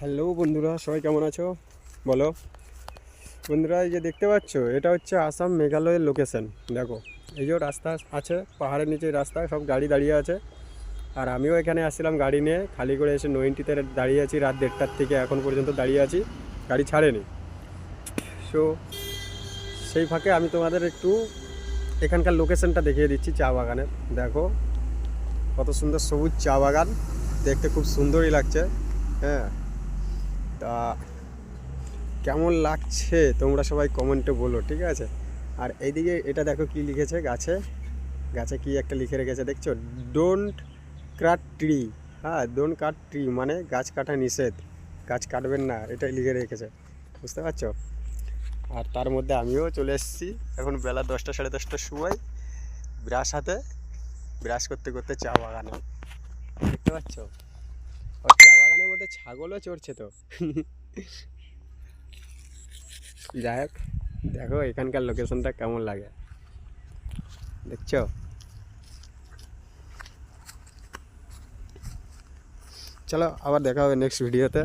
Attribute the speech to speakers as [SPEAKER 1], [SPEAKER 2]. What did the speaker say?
[SPEAKER 1] Hello বন্ধুরা, সবাই কেমন আছো বলো। বন্ধুরা, এই যে দেখতে পাচ্ছ, এটা হচ্ছে আসাম মেঘালয়ের লোকেশন। দেখো, এই যে রাস্তা আছে, পাহাড়ের নিচে রাস্তা, সব গাড়ি দাঁড়িয়ে আছে। আর আমিও এখানে আসছিলাম গাড়ি নিয়ে, খালি করে এসে নইনটিতে দাঁড়িয়ে আছি। রাত 1:30 থেকে এখন পর্যন্ত দাঁড়িয়ে আছি, গাড়ি ছাড়েনি। সো সেই ফাঁকে আমি তোমাদের একটু এখানকার লোকেশনটা দেখিয়ে দিচ্ছি। চা বাগানের দেখো, কত সুন্দর সবুজ চা বাগান, দেখতে খুব সুন্দরই লাগছে। হ্যাঁ, তা কেমন লাগছে তোমরা সবাই কমেন্টে বলো, ঠিক আছে। আর এইদিকে এটা দেখো কি লিখেছে, গাছে গাছে কি একটা লিখে রেখেছে দেখছো, ডোন্ট কাট ট্রি। হ্যাঁ, ডোন্ট কাট ট্রি মানে গাছ কাটা নিষেধ, গাছ কাটবেন না, এটাই লিখে রেখেছে, বুঝতে পারছো। আর তার মধ্যে আমিও চলে এসেছি, এখন বেলা 10টা 10:30টার সময়, ব্রাশ হাতে, ব্রাশ করতে করতে চা বাগানে, দেখতে পাচ্ছ। আর চা বাগানের মধ্যে ছাগলও চড়ছে তো। যাই হোক, দেখো এখানকার লোকেশনটা কেমন লাগে, দেখছো। চলো, আবার দেখা হবে নেক্সট ভিডিওতে।